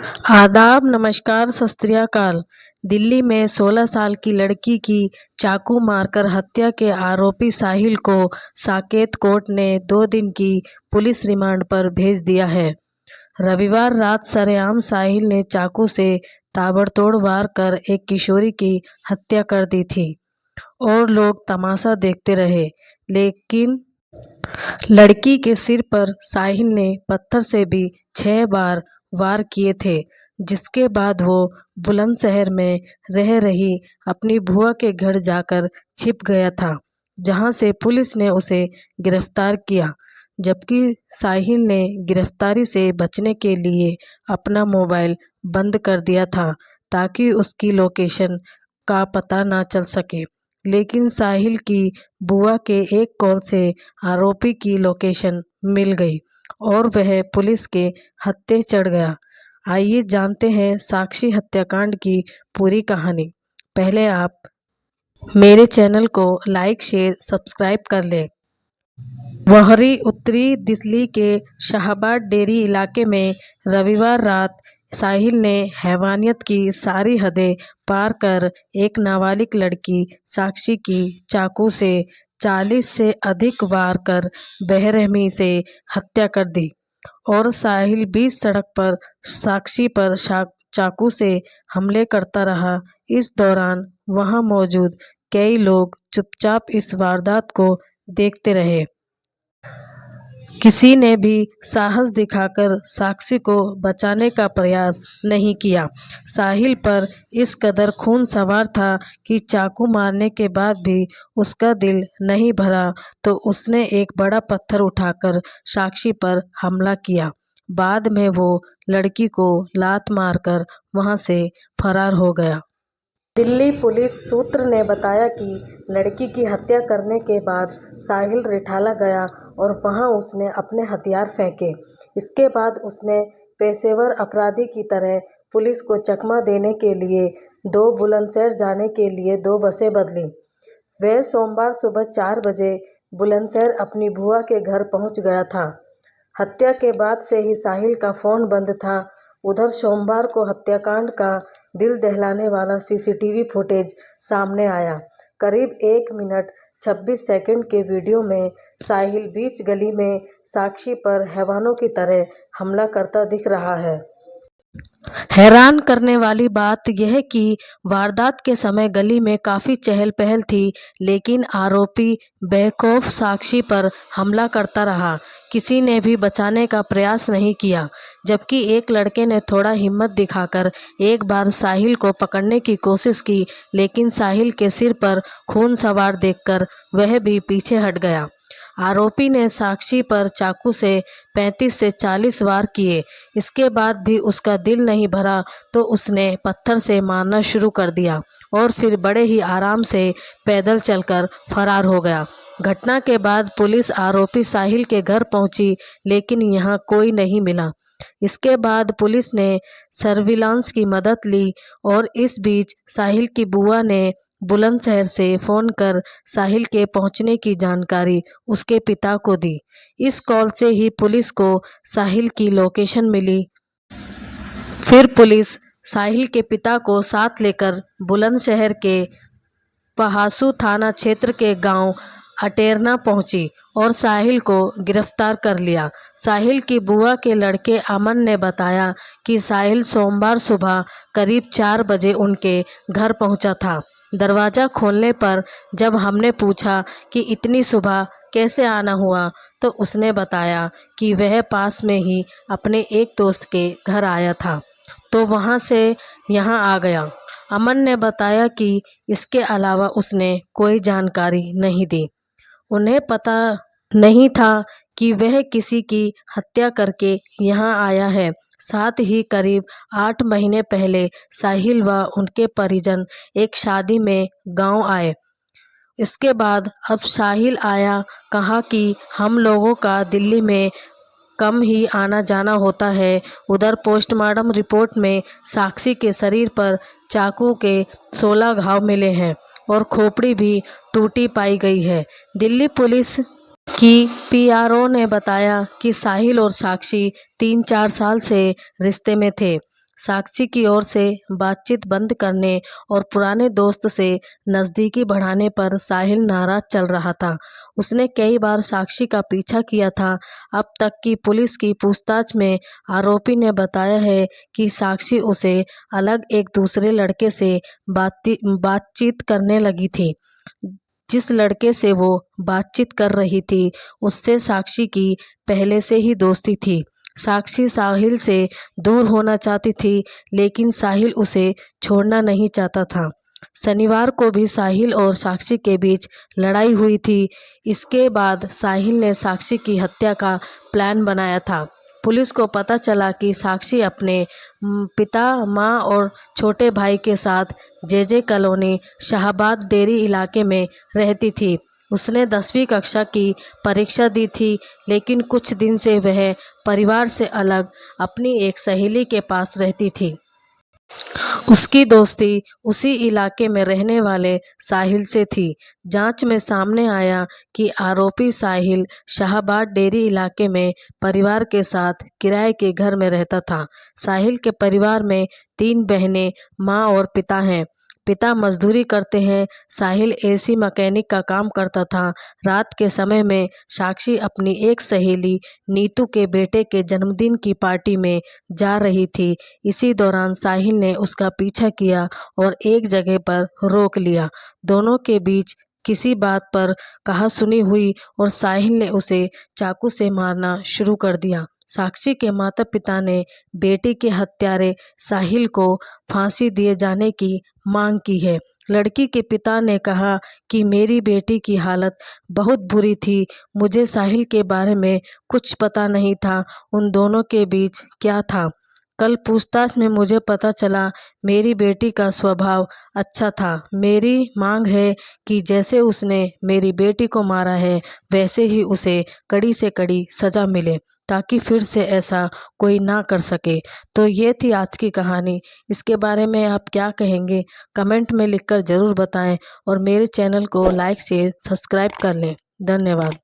आदाब, नमस्कार, सत श्री अकाल। दिल्ली में 16 साल की लड़की की चाकू मारकर हत्या के आरोपी साहिल को साकेत कोर्ट ने 2 दिन की पुलिस रिमांड पर भेज दिया है। रविवार रात सरेआम साहिल ने चाकू से ताबड़तोड़ वार कर एक किशोरी की हत्या कर दी थी और लोग तमाशा देखते रहे, लेकिन लड़की के सिर पर साहिल ने पत्थर से भी 6 बार वार किए थे, जिसके बाद वो बुलंदशहर में रह रही अपनी बुआ के घर जाकर छिप गया था, जहां से पुलिस ने उसे गिरफ्तार किया। जबकि साहिल ने गिरफ्तारी से बचने के लिए अपना मोबाइल बंद कर दिया था ताकि उसकी लोकेशन का पता ना चल सके, लेकिन साहिल की बुआ के एक कॉल से आरोपी की लोकेशन मिल गई और वह पुलिस के हत्थे चढ़ गया। आइए जानते हैं साक्षी हत्याकांड की पूरी कहानी। पहले आप मेरे चैनल को लाइक, शेयर, सब्सक्राइब कर लें। वहरी उत्तरी दिल्ली के शाहबाद डेरी इलाके में रविवार रात साहिल ने हैवानियत की सारी हदें पार कर एक नाबालिग लड़की साक्षी की चाकू से 40 से अधिक वार कर बेरहमी से हत्या कर दी और साहिल बीच सड़क पर साक्षी पर चाकू से हमले करता रहा। इस दौरान वहां मौजूद कई लोग चुपचाप इस वारदात को देखते रहे। किसी ने भी साहस दिखाकर साक्षी को बचाने का प्रयास नहीं किया। साहिल पर इस कदर खून सवार था कि चाकू मारने के बाद भी उसका दिल नहीं भरा तो उसने एक बड़ा पत्थर उठाकर साक्षी पर हमला किया। बाद में वो लड़की को लात मारकर वहां से फरार हो गया। दिल्ली पुलिस सूत्र ने बताया कि लड़की की हत्या करने के बाद साहिल रिठाला गया और वहां उसने अपने हथियार फेंके। इसके बाद उसने पेशेवर अपराधी की तरह पुलिस को चकमा देने के लिए बुलंदशहर जाने के लिए 2 बसें बदली। वह सोमवार सुबह 4 बजे बुलंदशहर अपनी बुआ के घर पहुंच गया था। हत्या के बाद से ही साहिल का फोन बंद था। उधर सोमवार को हत्याकांड का दिल दहलाने वाला सीसीटीवी फुटेज सामने आया। करीब 1 मिनट 26 सेकंड के वीडियो में साहिल बीच गली में साक्षी पर हैवानों की तरह हमला करता दिख रहा है। हैरान करने वाली बात यह कि वारदात के समय गली में काफी चहल पहल थी, लेकिन आरोपी बेखौफ साक्षी पर हमला करता रहा। किसी ने भी बचाने का प्रयास नहीं किया, जबकि एक लड़के ने थोड़ा हिम्मत दिखाकर एक बार साहिल को पकड़ने की कोशिश की, लेकिन साहिल के सिर पर खून सवार देखकर वह भी पीछे हट गया। आरोपी ने साक्षी पर चाकू से 35 से 40 वार किए। इसके बाद भी उसका दिल नहीं भरा तो उसने पत्थर से मारना शुरू कर दिया और फिर बड़े ही आराम से पैदल चलकर फरार हो गया। घटना के बाद पुलिस आरोपी साहिल के घर पहुंची, लेकिन यहां कोई नहीं मिला। इसके बाद पुलिस ने सर्विलांस की मदद ली और इस बीच साहिल की बुआ ने बुलंदशहर से फ़ोन कर साहिल के पहुंचने की जानकारी उसके पिता को दी। इस कॉल से ही पुलिस को साहिल की लोकेशन मिली। फिर पुलिस साहिल के पिता को साथ लेकर बुलंदशहर के पहासू थाना क्षेत्र के गांव अटेरना पहुंची और साहिल को गिरफ्तार कर लिया। साहिल की बुआ के लड़के अमन ने बताया कि साहिल सोमवार सुबह करीब 4 बजे उनके घर पहुंचा था। दरवाज़ा खोलने पर जब हमने पूछा कि इतनी सुबह कैसे आना हुआ, तो उसने बताया कि वह पास में ही अपने एक दोस्त के घर आया था, तो वहां से यहां आ गया। अमन ने बताया कि इसके अलावा उसने कोई जानकारी नहीं दी। उन्हें पता नहीं था कि वह किसी की हत्या करके यहाँ आया है। साथ ही करीब 8 महीने पहले साहिल व उनके परिजन एक शादी में गांव आए। इसके बाद अब साहिल आया, कहा कि हम लोगों का दिल्ली में कम ही आना जाना होता है। उधर पोस्टमार्टम रिपोर्ट में साक्षी के शरीर पर चाकू के 16 घाव मिले हैं और खोपड़ी भी टूटी पाई गई है। दिल्ली पुलिस की पीआरओ ने बताया कि साहिल और साक्षी 3-4 साल से रिश्ते में थे। साक्षी की ओर से बातचीत बंद करने और पुराने दोस्त से नज़दीकी बढ़ाने पर साहिल नाराज चल रहा था। उसने कई बार साक्षी का पीछा किया था। अब तक की पुलिस की पूछताछ में आरोपी ने बताया है कि साक्षी उसे अलग एक दूसरे लड़के से बातचीत करने लगी थी। जिस लड़के से वो बातचीत कर रही थी उससे साक्षी की पहले से ही दोस्ती थी। साक्षी साहिल से दूर होना चाहती थी, लेकिन साहिल उसे छोड़ना नहीं चाहता था। शनिवार को भी साहिल और साक्षी के बीच लड़ाई हुई थी। इसके बाद साहिल ने साक्षी की हत्या का प्लान बनाया था। पुलिस को पता चला कि साक्षी अपने पिता, मां और छोटे भाई के साथ जेजे कॉलोनी शाहबाद डेरी इलाके में रहती थी। उसने 10वीं कक्षा की परीक्षा दी थी, लेकिन कुछ दिन से वह परिवार से अलग अपनी एक सहेली के पास रहती थी। उसकी दोस्ती उसी इलाके में रहने वाले साहिल से थी। जांच में सामने आया कि आरोपी साहिल शाहबाद डेरी इलाके में परिवार के साथ किराए के घर में रहता था। साहिल के परिवार में 3 बहनें, मां और पिता हैं। पिता मजदूरी करते हैं। साहिल एसी मैकेनिक का काम करता था। रात के समय में साक्षी अपनी एक सहेली नीतू के बेटे के जन्मदिन की पार्टी में जा रही थी। इसी दौरान साहिल ने उसका पीछा किया और एक जगह पर रोक लिया। दोनों के बीच किसी बात पर कहासुनी हुई और साहिल ने उसे चाकू से मारना शुरू कर दिया। साक्षी के माता पिता ने बेटी के हत्यारे साहिल को फांसी दिए जाने की मांग की है। लड़की के पिता ने कहा कि मेरी बेटी की हालत बहुत बुरी थी। मुझे साहिल के बारे में कुछ पता नहीं था। उन दोनों के बीच क्या था? कल पूछताछ में मुझे पता चला मेरी बेटी का स्वभाव अच्छा था। मेरी मांग है कि जैसे उसने मेरी बेटी को मारा है वैसे ही उसे कड़ी से कड़ी सज़ा मिले, ताकि फिर से ऐसा कोई ना कर सके। तो ये थी आज की कहानी। इसके बारे में आप क्या कहेंगे कमेंट में लिखकर ज़रूर बताएं और मेरे चैनल को लाइक शेयर सब्सक्राइब कर लें। धन्यवाद।